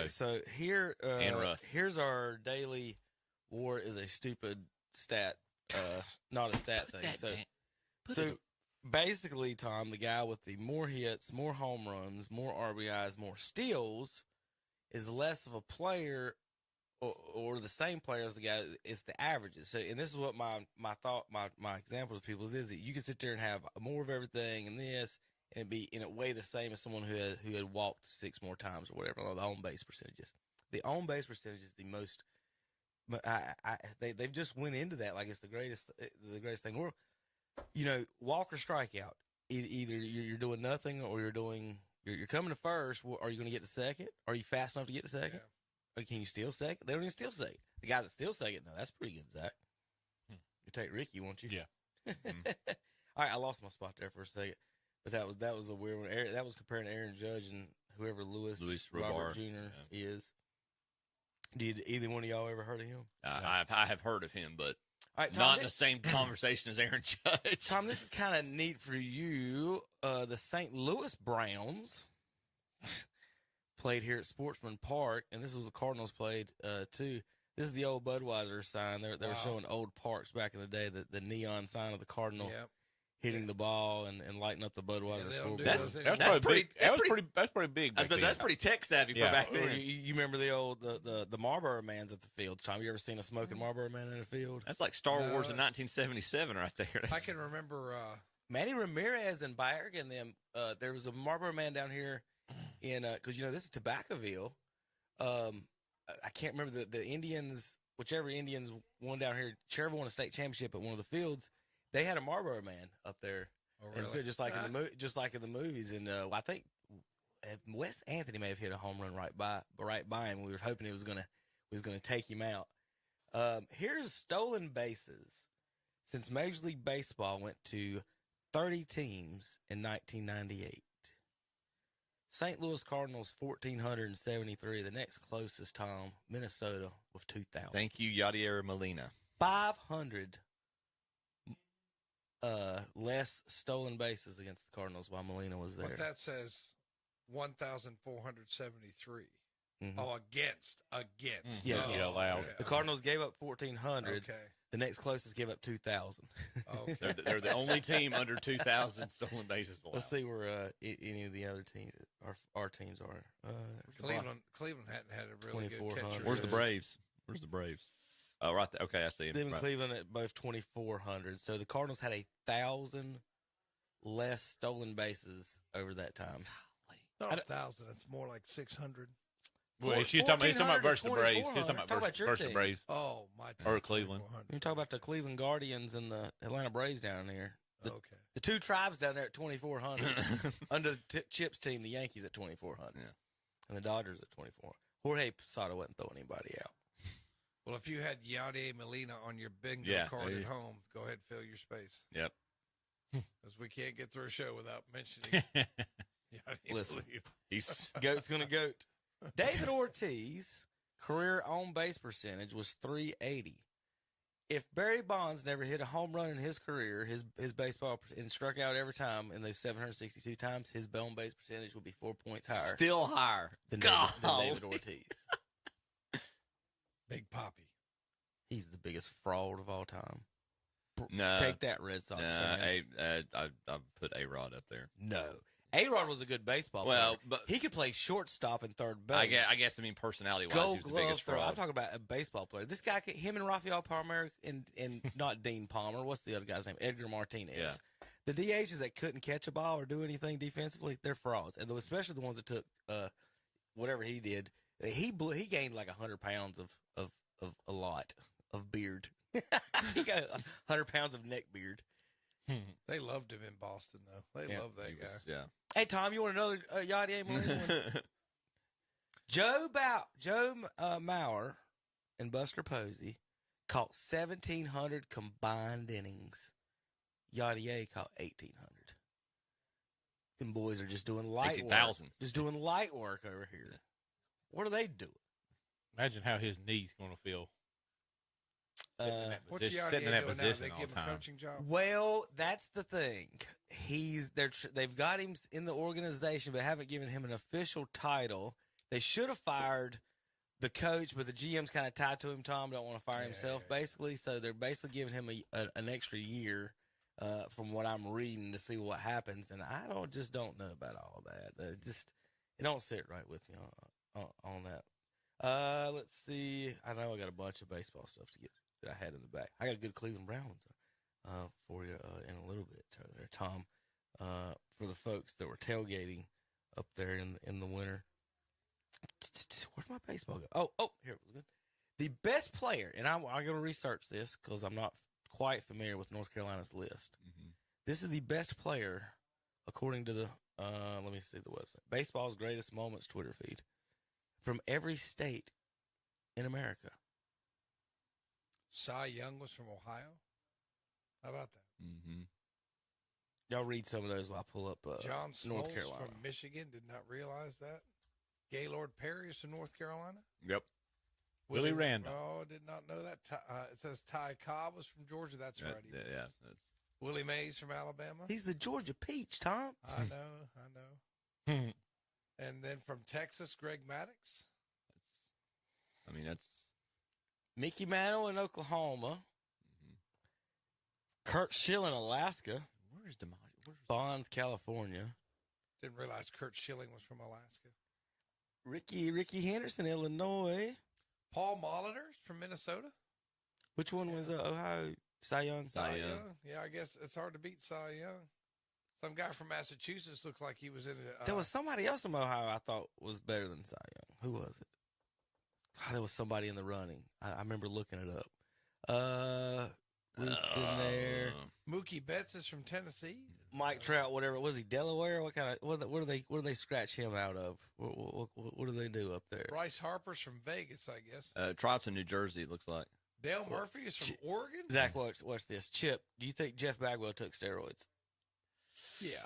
right, so here, And Russ. here's our daily WAR is a stupid stat, not a stat thing. So basically, Tom, the guy with the more hits, more home runs, more RBIs, more steals is less of a player or the same player as the guy is the averages. So, and this is what my example to people is that you can sit there and have more of everything and this, and it weigh the same as someone who had walked 6 more times or whatever. The on base percentages. The on base percentage is the most. But they've just went into that like it's the greatest thing in the world. Walk or strikeout. Either you're doing nothing or you're coming to first. Are you going to get to second? Are you fast enough to get to second? Yeah. Or can you steal second? They don't even steal second. The guys that steal second, no, that's pretty good, Zach. You take Ricky, won't you? Yeah. All right, I lost my spot there for a second, but that was a weird one. That was comparing Aaron Judge and whoever Louis Robert Jr. is. Did either one of y'all ever heard of him? I have heard of him, but right, Tom, not in the same conversation as Aaron Judge. Tom, this is kind of neat for you. The St. Louis Browns played here at Sportsman Park, and this was the Cardinals played too. This is the old Budweiser sign. They were showing old parks back in the day, the neon sign of the Cardinal. Yep. Hitting the ball and lighting up the Budweiser scoreboard. That's pretty big. That's pretty tech savvy for back then. You remember the old the Marlboro Man's at the field? Tom, you ever seen a smoking Marlboro Man in the field? That's like Star Wars in 1977 right there. I can remember Manny Ramirez and Bayerg and them. There was a Marlboro Man down here in because this is Tobaccoville. I can't remember the Indians, whichever Indians won down here, whichever won a state championship at one of the fields. They had a Marlboro Man up there, just like in the movies. And I think Wes Anthony may have hit a home run right by him. We were hoping he was gonna take him out. Here's stolen bases since Major League Baseball went to 30 teams in 1998. St. Louis Cardinals 1,473. The next closest, Tom, Minnesota with 2,000. Thank you, Yadier Molina. 500. Less stolen bases against the Cardinals while Molina was there. But that says 1,473. Mm-hmm. Oh, against. Yeah, allowed. Okay. The Cardinals gave up 1,400. Okay. The next closest gave up 2,000. Okay. They're the only team under 2,000 stolen bases allowed. Let's see where any of the other teams, our teams are. Cleveland hadn't had a really good catcher. Where's the Braves? Oh, right there. Okay, I see him. Them and Cleveland at both 2,400. So the Cardinals had 1,000 less stolen bases over that time. Not 1,000. It's more like 600. Well, he's talking about versus the Braves. He's talking about versus the Braves. Oh, my team. Or Cleveland. You talk about the Cleveland Guardians and the Atlanta Braves down there. Okay. The two tribes down there at 2,400. Under Chip's team, the Yankees at 2,400. Yeah. And the Dodgers at 2,400. Jorge Posada wasn't throwing anybody out. Well, if you had Yadier Molina on your bingo card at home, go ahead and fill your space. Yep. Because we can't get through a show without mentioning Yadier Listen, Molina. Goat's going to goat. David Ortiz, career on-base percentage was .380. If Barry Bonds never hit a home run in his career, his baseball and struck out every time in those 762 times, his on-base percentage would be 4 points higher. Still higher than David Ortiz. Big Poppy. He's the biggest fraud of all time. No. Take that, Red Sox fans. I put A-Rod up there. No. A-Rod was a good baseball player. But he could play shortstop and third base. I guess personality-wise, he was the biggest fraud. I'm talking about a baseball player. This guy, him and Rafael Palmeiro and not Dean Palmer. What's the other guy's name? Edgar Martinez. Yeah. The DHs that couldn't catch a ball or do anything defensively, they're frauds. And especially the ones that took whatever he did. He gained like 100 pounds of a lot of beard. He got 100 pounds of neck beard. They loved him in Boston, though. They loved that guy. Yeah. Hey, Tom, you want another Yadier Molina one? Joe Mauer and Buster Posey caught 1,700 combined innings. Yadier caught 1,800. Them boys are just doing light work. Just doing light work over here. Yeah. What are they doing? Imagine how his knee's going to feel. What's Yadier doing now? They give him a coaching job? Well, that's the thing. They've got him in the organization, but haven't given him an official title. They should have fired the coach, but the GM's kind of tied to him. Tom don't want to fire himself, basically. So they're basically giving him an extra year, from what I'm reading, to see what happens. And I don't know about all that. It don't sit right with me on that. Let's see. I know I got a bunch of baseball stuff to get that I had in the back. I got a good Cleveland Browns for you in a little bit there, Tom. For the folks that were tailgating up there in the winter. Where'd my baseball go? Oh, here it was good. The best player, and I'm going to research this because I'm not quite familiar with North Carolina's list. Mm-hmm. This is the best player according to the let me see the website. Baseball's Greatest Moments Twitter feed from every state in America. Cy Young was from Ohio. How about that? Mm-hmm. Y'all read some of those while I pull up John North Smoltz Carolina. from Michigan. Did not realize that. Gaylord Perry is from North Carolina. Yep. Willie Randall. Oh, did not know that. It says Ty Cobb was from Georgia. That's right. Yeah. Willie Mays from Alabama. He's the Georgia Peach, Tom. I know. And then from Texas, Greg Maddux. That's Mickey Mantle in Oklahoma. Mm-hmm. Kurt Schilling, Alaska. Where's DiMaggio? Bonds, California. Didn't realize Kurt Schilling was from Alaska. Ricky Henderson, Illinois. Paul Molitor from Minnesota. Which one was Ohio? Cy Young? Cy Young. Yeah, I guess it's hard to beat Cy Young. Some guy from Massachusetts looks like he was in it. There was somebody else from Ohio I thought was better than Cy Young. Who was it? God, there was somebody in the running. I remember looking it up. Ruth's in there. Mookie Betts is from Tennessee. Mike Trout, whatever. Was he Delaware? What kind of? What do they scratch him out of? What do they do up there? Bryce Harper's from Vegas, I guess. Trout's in New Jersey. It looks like. Dale Murphy is from Oregon. Zach, watch this. Chip, do you think Jeff Bagwell took steroids? Yeah.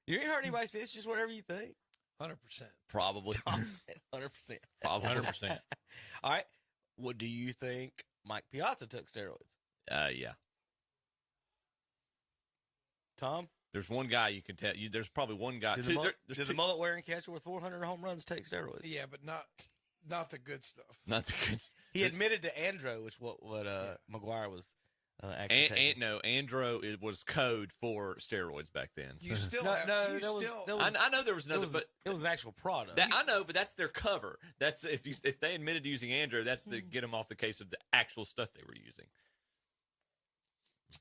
You ain't hurt anybody's feelings. It's just whatever you think. 100%. Probably. 100%. Probably 100%. All right. What do you think Mike Piazza took steroids? Yeah. Tom? There's one guy you can tell. There's probably one guy. Did the mullet-wearing catcher with 400 home runs take steroids? Yeah, but not the good stuff. Not the good stuff. He admitted to Andro, which what McGuire was actually taking. Andro, it was code for steroids back then. You still I know there was another, but it was an actual product. I know, but that's their cover. That's if they admitted to using Andro, that's to get them off the case of the actual stuff they were using.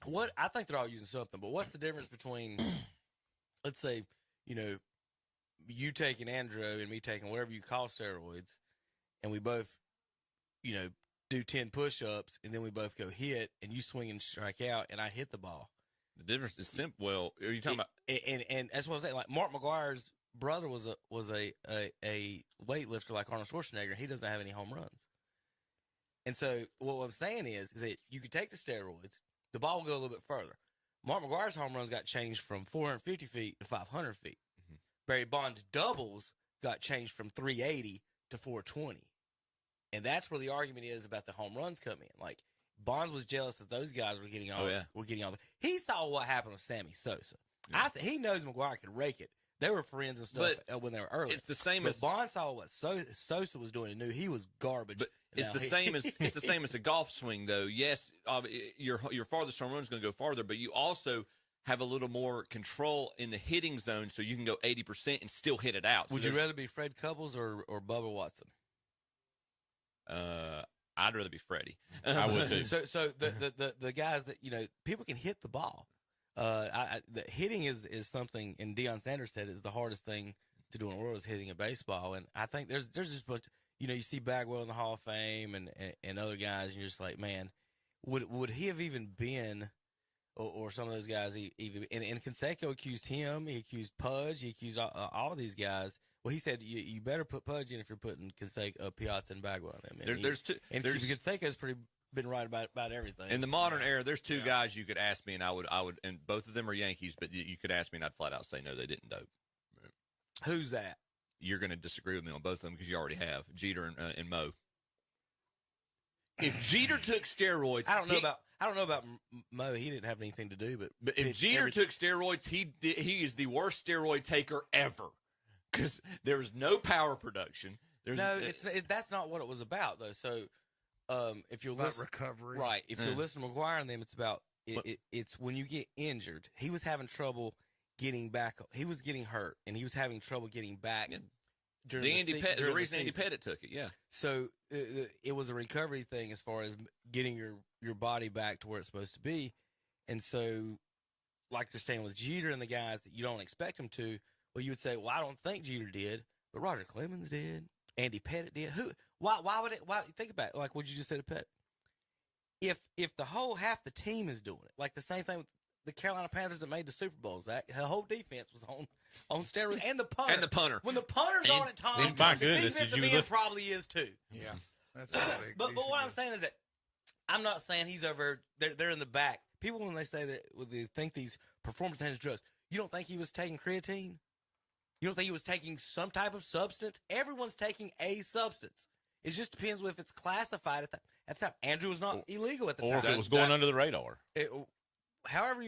What I think they're all using something, but what's the difference between, let's say, you taking Andro and me taking whatever you call steroids, and we both, do 10 push-ups, and then we both go hit, and you swing and strike out, and I hit the ball. The difference is simple. Well, are you talking about? And that's what I'm saying. Like Mark McGuire's brother was a weightlifter like Arnold Schwarzenegger. He doesn't have any home runs. And so what I'm saying is that you could take the steroids, the ball will go a little bit further. Mark McGuire's home runs got changed from 450 feet to 500 feet. Mm-hmm. Barry Bonds' doubles got changed from 380 to 420. And that's where the argument is about the home runs come in. Like, Bonds was jealous that those guys were getting all. He saw what happened with Sammy Sosa. Yeah. He knows McGuire could rake it. They were friends and stuff when they were early. It's the same as Bonds saw what Sosa was doing and knew he was garbage. But it's the same as a golf swing, though. Yes, your farthest home run is going to go farther, but you also have a little more control in the hitting zone, so you can go 80% and still hit it out. Would you rather be Fred Couples or Bubba Watson? I'd rather be Freddie. I would too. So the guys that people can hit the ball. The hitting is something, and Deion Sanders said is the hardest thing to do in the world is hitting a baseball. And I think there's just you see Bagwell in the Hall of Fame and other guys, and you're just like, man, would he have even been, or some of those guys even? And Canseco accused him. He accused Pudge. He accused all of these guys. Well, he said you better put Pudge in if you're putting Canseco, Piazza, and Bagwell in them. And Canseco's been right about everything. In the modern era, there's two guys you could ask me, and I would, and both of them are Yankees, but you could ask me, and I'd flat out say no, they didn't dope. Who's that? You're going to disagree with me on both of them because you already have Jeter and Mo. If Jeter took steroids, I don't I don't know about Mo. He didn't have anything to do, but if Jeter took steroids, he is the worst steroid taker ever because there's no power production. That's not what it was about though. So, if you listen, recovery, right? If you listen to McGuire and them, it's about it's when you get injured. He was having trouble getting back. He was getting hurt, and he was having trouble getting back. Yeah. During the reason Andy Pettit took it, yeah. So it was a recovery thing as far as getting your body back to where it's supposed to be, and so like you're saying with Jeter and the guys that you don't expect him to, well, you would say, well, I don't think Jeter did, but Roger Clemens did, Andy Pettit did. Why would it? Why think about it, like what you just said to Pettit? If the whole half the team is doing it, like the same thing with the Carolina Panthers that made the Super Bowls, that the whole defense was on steroids, and the punter. When the punter's on it, Tom, my the goodness, defensive end probably is too. Yeah, that's but what I'm saying is that I'm not saying he's over. They're in the back. People when they say that when they think these performance enhancing drugs, you don't think he was taking creatine? You don't think he was taking some type of substance? Everyone's taking a substance. It just depends if it's classified at the time. Andrew was not illegal at the time. Or if it was going under the radar. However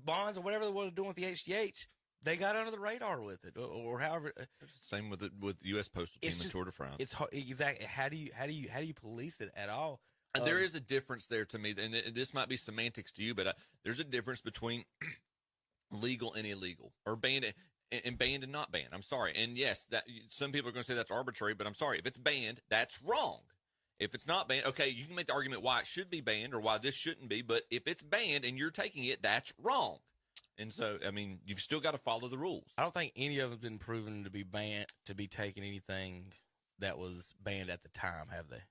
Bonds or whatever they were doing with the HGH, they got under the radar with it, or however. Same with the U.S. Postal Team and Tour de France. It's hard, exactly. How do you police it at all? There is a difference there to me, and this might be semantics to you, but there's a difference between legal and illegal, or banned and banned and not banned. I'm sorry, and yes, that some people are going to say that's arbitrary, but I'm sorry. If it's banned, that's wrong. If it's not banned, okay, you can make the argument why it should be banned or why this shouldn't be, but if it's banned and you're taking it, that's wrong. And so, I mean, you've still got to follow the rules. I don't think any of them have been proven to be banned, to be taking anything that was banned at the time, have they?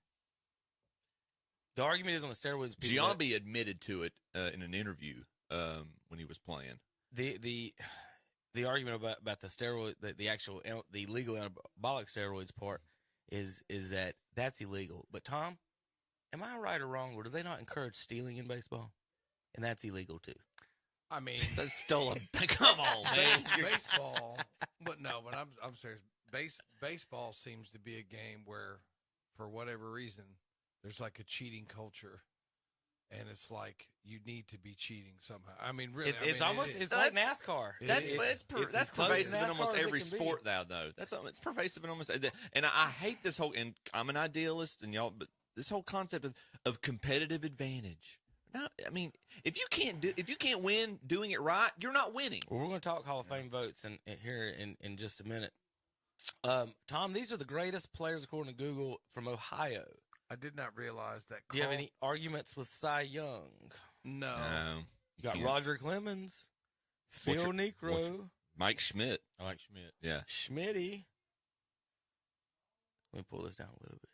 The argument is on the steroids. Giambi admitted to it in an interview when he was playing. The argument about the steroid, the legal anabolic steroids part is that that's illegal. But Tom, am I right or wrong, or do they not encourage stealing in baseball? And that's illegal too. I mean, that's stolen. Come on, man. Baseball, but I'm serious. Baseball seems to be a game where, for whatever reason, there's like a cheating culture, and it's like you need to be cheating somehow. I mean, really, it's like NASCAR. That's pervasive in almost every sport now, though. It's pervasive in almost. And I hate this whole. And I'm an idealist, and y'all, but this whole concept of competitive advantage. No, I mean, if you can't win doing it right, you're not winning. Well, we're going to talk Hall of Fame votes here in just a minute. Tom, these are the greatest players according to Google from Ohio. I did not realize that. Do you have any arguments with Cy Young? No. You got Roger Clemens, Phil Niekro, Mike Schmidt. I like Schmidt. Yeah. Schmitty. Let me pull this down a little bit.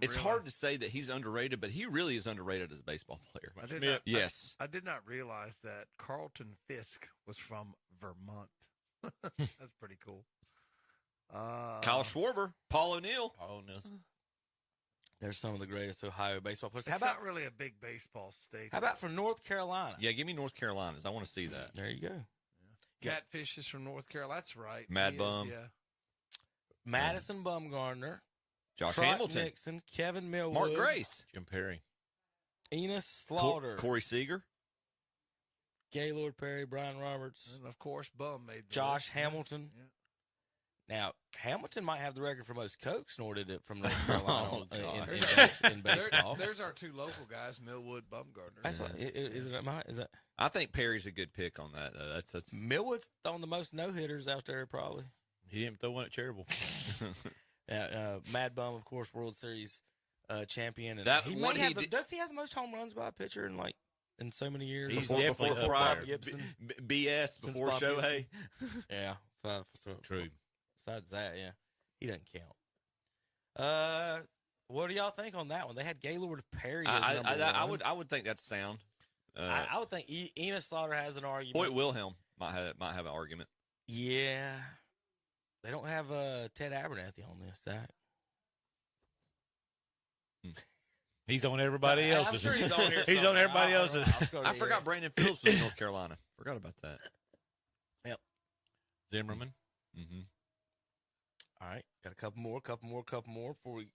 It's hard to say that he's underrated, but he really is underrated as a baseball player. I did not realize that Carlton Fisk was from Vermont. That's pretty cool. Kyle Schwarber, Paul O'Neill. There's some of the greatest Ohio baseball players. It's not really a big baseball state. How about from North Carolina? Yeah, give me North Carolina's. I want to see that. There you go. Yeah. Catfish is from North Carolina. That's right. Mad Bum. Yeah. Madison Bumgarner. Josh Trot Hamilton. Nixon. Kevin Millwood. Mark Grace. Jim Perry. Enos Slaughter. Corey Seager. Gaylord Perry. Brian Roberts. And, of course, Bum made the Josh list. Hamilton. Yeah. Now, Hamilton might have the record for most coke snorted from North Carolina in baseball. There's our two local guys, Millwood, Bumgarner. That's what, is that? I think Perry's a good pick on that. That's Millwood's on the most no-hitters out there, probably. He didn't throw one at Cherryville. Mad Bum, of course, World Series champion. And does he have the most home runs by a pitcher in so many years? He's before Bob Gibson. BS before Shohei. Yeah. True. Besides that, yeah, he doesn't count. What do y'all think on that one? They had Gaylord Perry as number one. I would think that's sound. I would think Enos Slaughter has an argument. Hoyt Wilhelm might have an argument. Yeah, they don't have Ted Abernathy on this, Zach. He's on everybody else's. I'm sure he's on here. He's on everybody else's. I forgot Brandon Phillips was in North Carolina. Forgot about that. Yep. Zimmerman. Mm-hmm. All right, got a couple more before we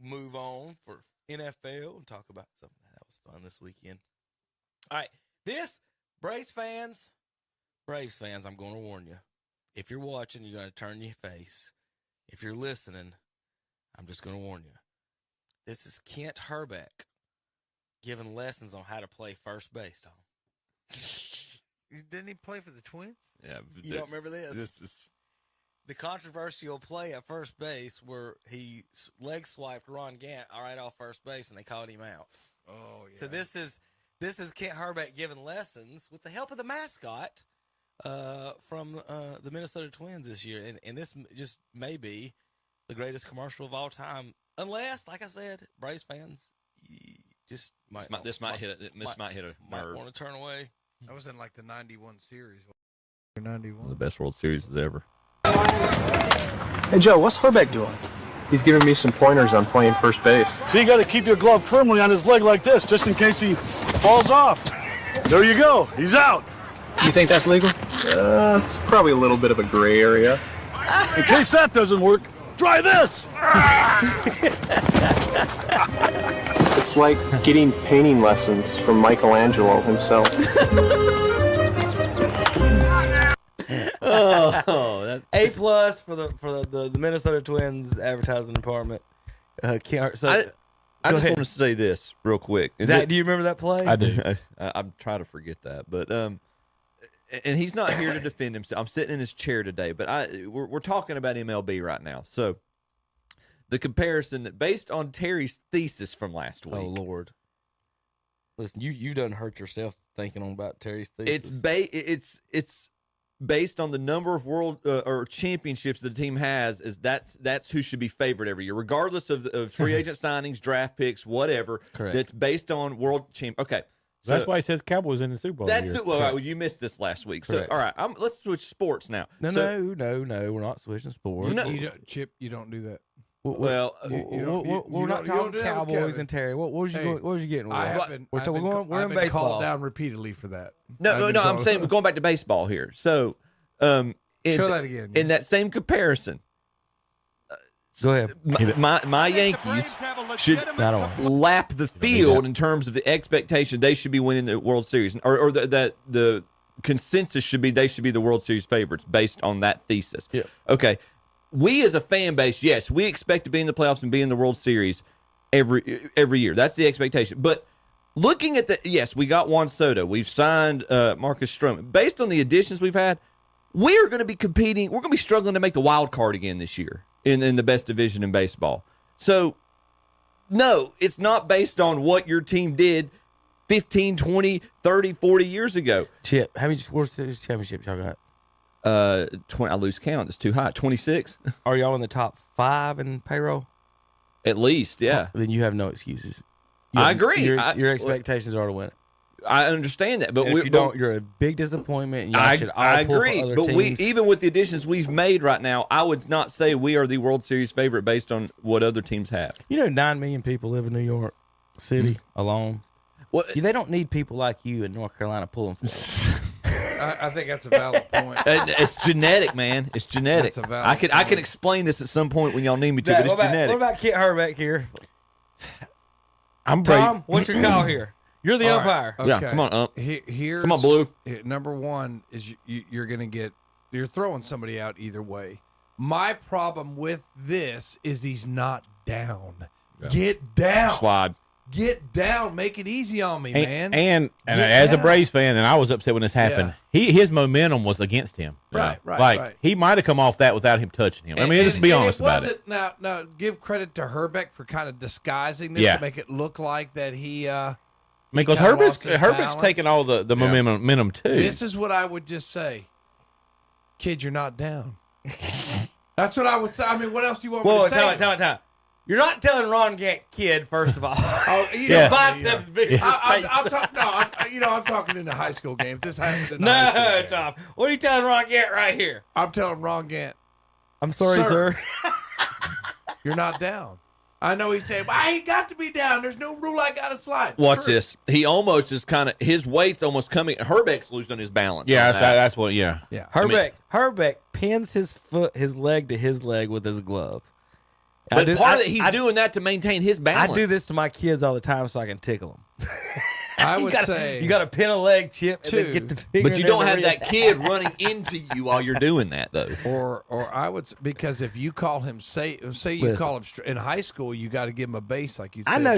move on for NFL and talk about something that was fun this weekend. All right, this Braves fans, I'm going to warn you. If you're watching, you're going to turn your face. If you're listening, I'm just going to warn you. This is Kent Herbeck giving lessons on how to play first base, Tom. Didn't he play for the Twins? Yeah, You don't remember this? This is The controversial play at first base where he leg swiped Ron Gant right off first base and they called him out. Oh, yeah. So this is Kent Herbeck giving lessons with the help of the mascot from the Minnesota Twins this year, and this just may be the greatest commercial of all time, unless, like I said, Braves fans just might hit a nerve. Want to turn away. That was in like the 91 series. 91. the best World Series ever. Hey, Joe, what's Herbeck doing? He's giving me some pointers on playing first base. So you got to keep your glove firmly on his leg like this, just in case he falls off. There you go. He's out. You think that's legal? It's probably a little bit of a gray area. In case that doesn't work, try this. It's like getting painting lessons from Michelangelo himself. A+ for the Minnesota Twins advertising department. I just want to say this real quick. Zach, do you remember that play? I do. I'm trying to forget that, but and he's not here to defend himself. I'm sitting in his chair today, but we're talking about MLB right now. So the comparison that based on Terry's thesis from last week. Oh Lord! Listen, you done hurt yourself thinking about Terry's thesis. It's based on the number of world or championships the team has. That's who should be favored every year, regardless of free agent signings, draft picks, whatever. Correct. That's based on world champ. Okay. So that's why he says Cowboys in the Super Bowl. That's it. Well, you missed this last week. Correct. So, all right, let's switch sports now. No, we're not switching sports. Chip, you don't do that. Well, we're not talking Cowboys and Terry. What was you getting with? I've been baseball. called down repeatedly for that. No. I'm saying we're going back to baseball here. So, show that again. In that same comparison, go ahead. My Yankees should lap the field in terms of the expectation they should be winning the World Series, or that the consensus should be they should be the World Series favorites based on that thesis. Yeah. Okay. We as a fan base, yes, we expect to be in the playoffs and be in the World Series every year. That's the expectation. But looking at yes, we got Juan Soto. We've signed Marcus Stroman. Based on the additions we've had, we are going to be competing. We're going to be struggling to make the wild card again this year in the best division in baseball. So, no, it's not based on what your team did 15, 20, 30, 40 years ago. Chip, how many World Series championships y'all got? 20. I lose count. It's too high. 26. Are y'all in the top 5 in payroll? At least, yeah. Then you have no excuses. I agree. Your expectations are to win it. I understand that, but if you don't, you're a big disappointment. And y'all should all I pull agree, for other but teams. even with the additions we've made right now, I would not say we are the World Series favorite based on what other teams have. 9 million people live in New York City alone. Well, they don't need people like you in North Carolina pulling for them. I think that's a valid point. It's genetic, man. It's genetic. That's a valid I can explain this at some point when y'all need me to, but it's genetic. What about Kent Herbeck here? I'm Tom, what's your call here? You're the All umpire. Right. Yeah, come on, Here's, come on, Blue. Number one is you're going to you're throwing somebody out either way. My problem with this is he's not down. Yeah. Get down. Slide. Get down. Make it easy on me, man. And as a Braves fan, and I was upset when this happened, his momentum was against him. Right. He might have come off that without him touching him. Let's be honest about it. Now, give credit to Herbeck for kind of disguising this to make it look like that he because Herbeck's taking all the momentum too. This is what I would just say. Kid, you're not down. That's what I would say. I mean, what else do you want me to say? Time. You're not telling Ron Gant kid, first of all. Biceps big. I'm talking in the high school game. If this happened in the high school game. Tom. What are you telling Ron Gant right here? I'm telling Ron Gant. I'm sorry, sir. You're not down. I know he's saying, I ain't got to be down. There's no rule I got to slide. Watch this. He almost is his weight's almost coming. Herbeck's losing his balance. Yeah, that's what, yeah. Herbeck pins his leg to his leg with his glove. But part of it, he's doing that to maintain his balance. I do this to my kids all the time so I can tickle them. I would say you got to pin a leg, Chip, and then get the finger. But you don't have that kid running into you while you're doing that, though. Or I would, because if you call him, say you call him in high school, you got to give him a base like you said. I know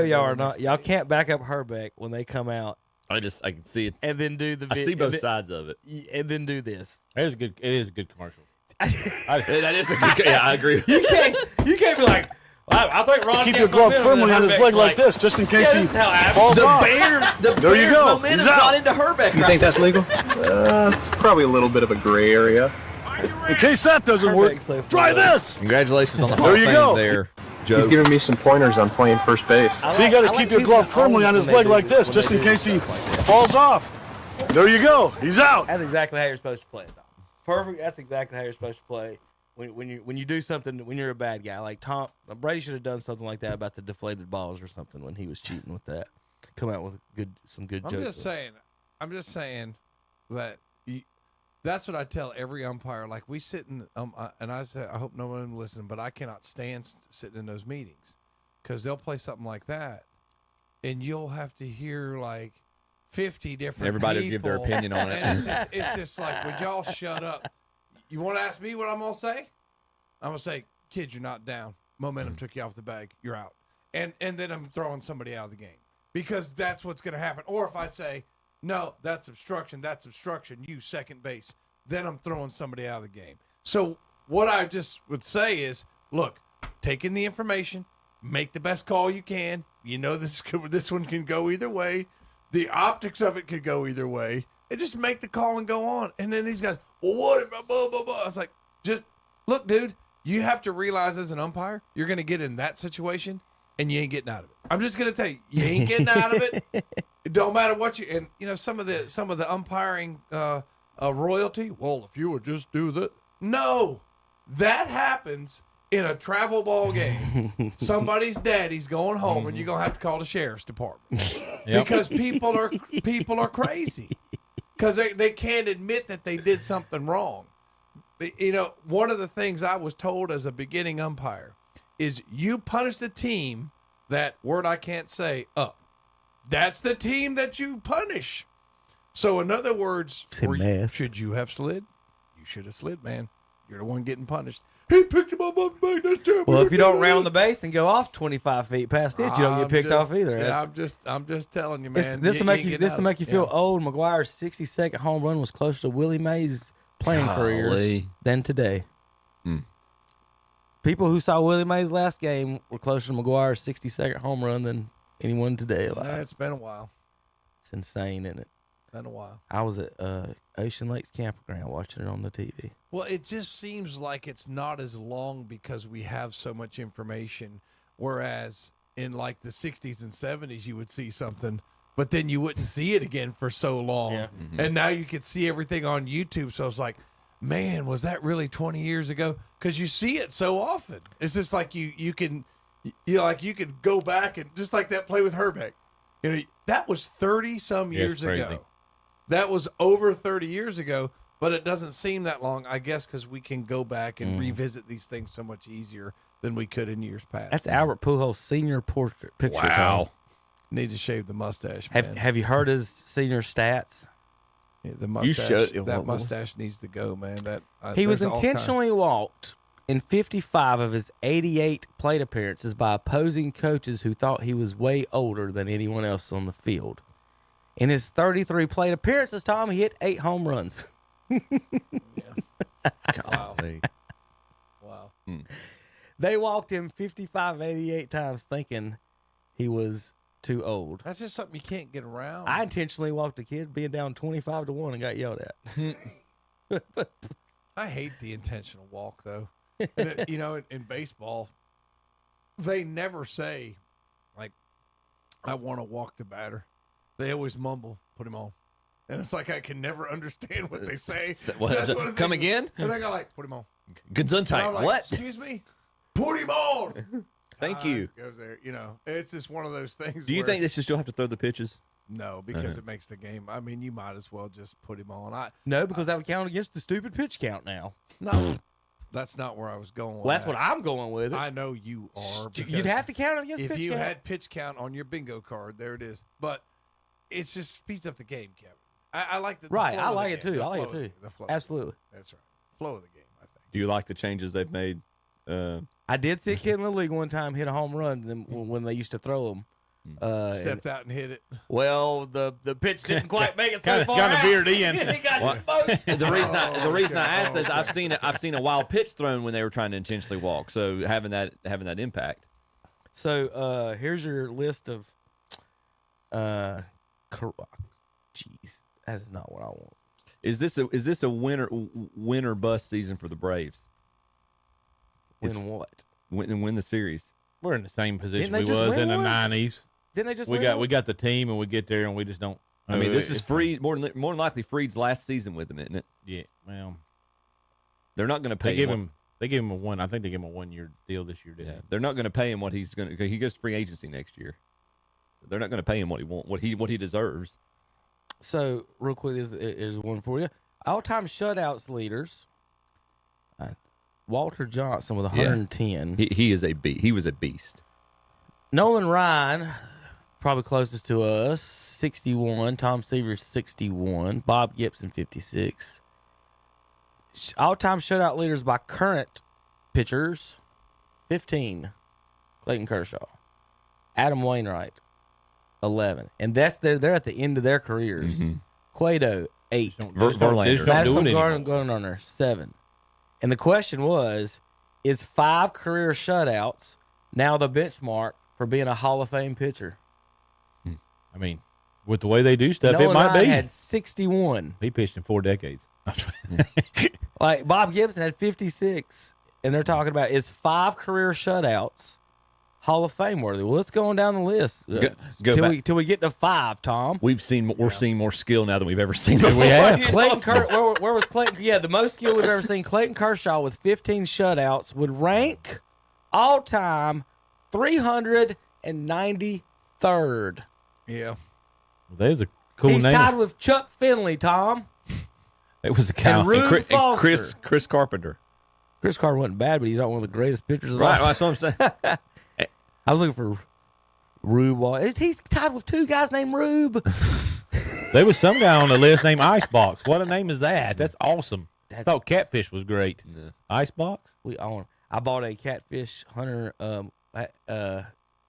y'all are not. Y'all can't back up Herbeck when they come out. I can see it. And then do the. I see both sides of it. And then do this. It is a good commercial. That is a good. Yeah, I agree. You can't be like. I think Ron Keep your glove firmly on his leg like this, just in case he falls off. The Bears momentum's not into Herbeck. You think that's legal? It's probably a little bit of a gray area. In case that doesn't work, try this. Congratulations on the There you go. there, Joe. He's giving me some pointers on playing first base. So you got to keep your glove firmly on his leg like this, just in case he falls off. There you go. He's out. That's exactly how you're supposed to play it, Tom. Perfect. That's exactly how you're supposed to play. When you do something, when you're a bad guy, like Brady should have done something like that about the deflated balls or something when he was cheating with that. Come out with some good jokes. I'm just saying that that's what I tell every umpire. Like we sit in, and I say, I hope no one listens, but I cannot stand sitting in those meetings because they'll play something like that, and you'll have to hear like 50 different. Everybody people, will give their opinion on it. And it's just like, would y'all shut up? You want to ask me what I'm going to say? I'm going to say, kid, you're not down. Momentum took you off the bag. You're out. And then I'm throwing somebody out of the game because that's what's going to happen. Or if I say, no, that's obstruction, you second base, then I'm throwing somebody out of the game. So what I just would say is, look, take in the information, make the best call you can. You know this one can go either way. The optics of it could go either way. And just make the call and go on. And then these guys, well, what if blah, blah, blah. I was like, just look, dude, you have to realize as an umpire, you're going to get in that situation and you ain't getting out of it. I'm just going to tell you, you ain't getting out of it. It don't matter what you, and you know, some of the umpiring royalty. Well, if you would just do that. No, that happens in a travel ball game. Somebody's daddy's going home and you're going to have to call the sheriff's department because people are crazy. Because they can't admit that they did something wrong. You know, one of the things I was told as a beginning umpire is you punish the team, that word I can't say, up. That's the team that you punish. So in other words, should you have slid? You should have slid, man. You're the one getting punished. He picked him up on the back. That's terrible. Well, if you don't round the base and go off 25 feet past it, you don't get picked off either. Yeah, I'm just telling you, man. This will make you feel old. McGuire's 60-second home run was closer to Willie Mays' playing career than today. People who saw Willie Mays' last game were closer to McGuire's 60-second home run than anyone today. It's been a while. It's insane, isn't it? Been a while. I was at Ocean Lakes Campground watching it on the TV. Well, it just seems like it's not as long because we have so much information, whereas in like the 60s and 70s, you would see something, but then you wouldn't see it again for so long. Yeah. Mm-hmm. And now you can see everything on YouTube. So it's like, man, was that really 20 years ago? Because you see it so often. It's just like you could go back and just like that play with Herbeck. You know, that was 30 some years ago. That was over 30 years ago, but it doesn't seem that long, I guess, because we can go back and revisit these things so much easier than we could in years past. That's Albert Pujols' senior portrait picture. Wow. Need to shave the mustache, man. Have you heard his senior stats? Yeah, the mustache. That mustache needs to go, man. He was intentionally walked in 55 of his 88 plate appearances by opposing coaches who thought he was way older than anyone else on the field. In his 33 plate appearances, Tom, he hit 8 home runs. Wow. Wow. They walked him 55, 88 times thinking he was too old. That's just something you can't get around. I intentionally walked a kid being down 25-1 and got yelled at. I hate the intentional walk, though. And you know, in baseball, they never say, like, I want to walk the batter. They always mumble, put him on. And it's like I can never understand what they say. Come again? And I go like, put him on. Gesundheit. Like, what? Excuse me? Put him on. Thank you. Goes there. You know, it's just one of those things. Do you think they should still have to throw the pitches? No, because it makes the game. I mean, you might as well just put him on. No, because that would count against the stupid pitch count now. No. That's not where I was going with Well, that's that. what I'm going with. I know you are. You'd have to count it against if pitch you count. had pitch count on your bingo card, there it is. But it just speeds up the game, Kevin. I like the Right, flow I of the like it game, too. the I like flow it of the too. game, the flow. Absolutely. That's right. Flow of the game, I think. Do you like the changes they've made? I did see a kid in the league one time hit a home run when they used to throw them. Stepped out and hit it. Well, the pitch didn't quite make it so Kinda- far. kinda out. veered in. He got What? smoked. The reason I asked okay. is I've seen a wild pitch thrown when they were trying to intentionally walk. So having that impact. So here's your list of jeez, that is not what I want. Is this a win or bust season for the Braves? Win what? Win the series. We're in the same position Didn't they we just was win in the one? '90s. Didn't they just We win got the team, and we get there, and we just don't. I mean, this is it's- Freed more than likely Freed's last season with him, isn't it? Yeah, well, They're not going to pay they give him. him. They gave him a one. I think they gave him a 1-year deal this year. Didn't Yeah, they're not going to pay him what he's going to. He goes free agency next year. They're not going to pay him what he deserves. So real quick, is one for you. All-time shutouts leaders. Walter Johnson with 110. He is a beast. He was a beast. Nolan Ryan, probably closest to us, 61. Tom Seaver's 61. Bob Gibson, 56. All-time shutout leaders by current pitchers, 15. Clayton Kershaw. Adam Wainwright, 11. And they're at the end of their careers. Cueto, 8. Verlander. Madison Garner, 7. And the question was, is 5 career shutouts now the benchmark for being a Hall of Fame pitcher? I mean, with the way they do stuff, Nolan it might Ryan be. had 61. He pitched in 4 decades. Like Bob Gibson had 56. And they're talking about, is 5 career shutouts Hall of Fame worthy? Well, let's go on down the list. Go back. Till we get to 5, Tom. We're seeing more skill now than we've ever seen. We have. Clayton where was Clayton? Yeah, the most skill we've ever seen. Clayton Kershaw with 15 shutouts would rank all time 393rd. Yeah. There's a cool He's name. tied with Chuck Finley, Tom. It was a cow. And Rube Foster. Chris Carpenter. Chris Carter wasn't bad, but he's not one of the greatest pitchers of all Right, time. that's what I'm saying. I was looking for Rube. He's tied with 2 guys named Rube. There was some guy on the list named Icebox. What a name is that? That's awesome. I thought Catfish was great. Yeah. Icebox? We own. I bought a Catfish Hunter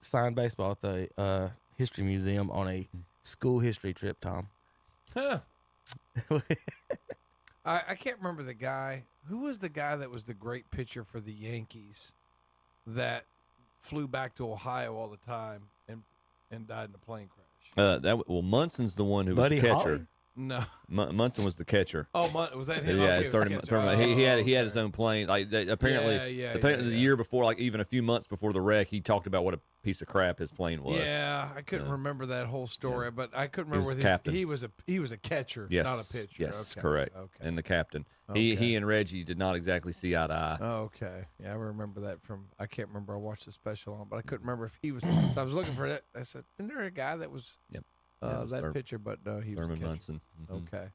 signed baseball at the History Museum on a school history trip, Tom. Huh. I can't remember the guy. Who was the guy that was the great pitcher for the Yankees that flew back to Ohio all the time and died in a plane crash? Munson's the one who Buddy was the catcher. Holly? No. Munson was the catcher. Oh, was that him? Yeah, Okay, it's it was 30, the catcher. he had Oh, his own plane. Like apparently, Yeah, apparently yeah. the year before, like even a few months before the wreck, he talked about what a piece of crap his plane was. Yeah, I couldn't remember that whole story, but I couldn't He was remember the captain. he was a catcher, Yes, not a pitcher. yes, Okay, correct. Okay. And the captain. Okay. He and Reggie did not exactly see eye to eye. Oh, okay. Yeah, I remember that from. I can't remember. I watched the special on, but I couldn't remember if he was. So I was looking for that. I said, "Isn't there a guy that was Yep. Yeah, it was that pitcher?" But no, he was a Thurman catcher. Munson. Mhm. Okay.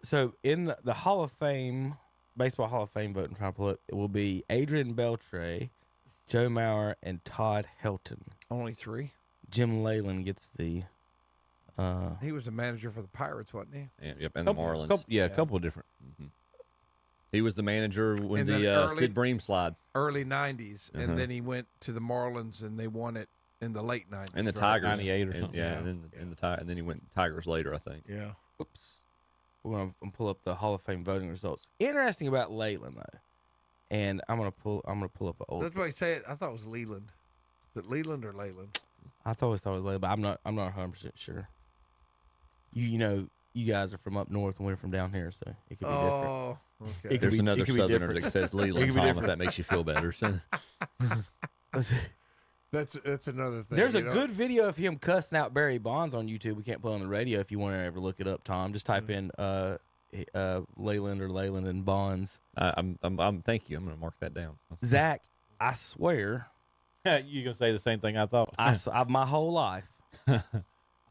So in the Hall of Fame, Baseball Hall of Fame voting, trying to pull it will be Adrian Beltre, Joe Mauer, and Todd Helton. Only 3. Jim Leyland gets the. He was the manager for the Pirates, wasn't he? Yep, and the Marlins. A couple of different. He was the manager when And then the early- Sid Bream slide. Early 90s, Uh-huh. and then he went to the Marlins, and they won it in the late 90s. And the right? Tigers. 98 or And- something. Yeah, and then he went Tigers later, I think. Yeah. Oops. We're gonna pull up the Hall of Fame voting results. Interesting about Leyland though, and I'm gonna pull up an old. That's why I say it. I thought it was Leland. Is it Leland or Leyland? I always thought it was Leyland, but I'm not 100% sure. You know, you guys are from up north and we're from down here, so it could be different. Oh, okay. It could There's be- another it could be Southerner different. that says It Leland, could be Tom, if different. that makes you feel better. So. That's another thing. There's a you know? good video of him cussing out Barry Bonds on YouTube. We can't play on the radio if you want to ever look it up, Tom. Just type in Leyland or Leyland and Bonds. I'm thank you. I'm going to mark that down. Zach, I swear, You're going to say the same thing I thought. my whole life,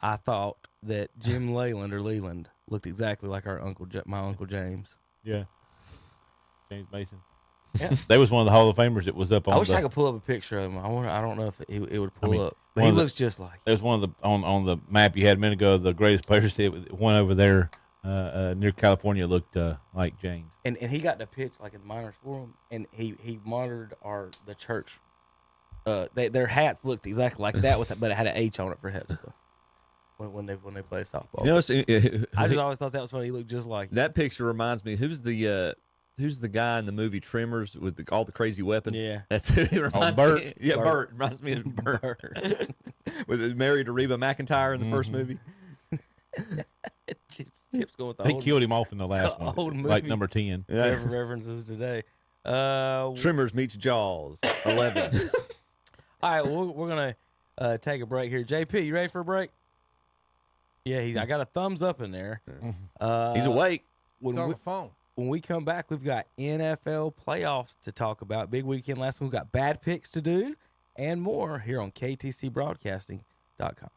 I thought that Jim Leyland or Leland looked exactly like my Uncle James. Yeah. James Mason. They was one of the Hall of Famers that was up on. I wish I could pull up a picture of him. I don't know if it would pull up, but one he of the- looks just like. There was one of the on the map you had a minute ago. The greatest players. It went over there near California. Looked like James. And he got to pitch like in minors for him, and he monitored the church. Their hats looked exactly like that but it had an H on it for heads. When they play softball. You know, I just always thought that was funny. He looked just like that picture reminds me. Who's the guy in the movie Tremors with all the crazy weapons? Yeah. That's who he reminds Bert. me. Yeah, Bert. Bert reminds me of Bert. Was married to Reba McEntire in the first movie? Chip's going with the They old, killed him off in the last old one, movie. like number 10. references today. Tremors meets Jaws. 11. All right, we're gonna take a break here. JP, you ready for a break? Yeah, I got a thumbs up in there. He's awake. He's on the phone. When we come back, we've got NFL playoffs to talk about. Big weekend last week. We've got bad picks to do and more here on KTCBroadcasting.com.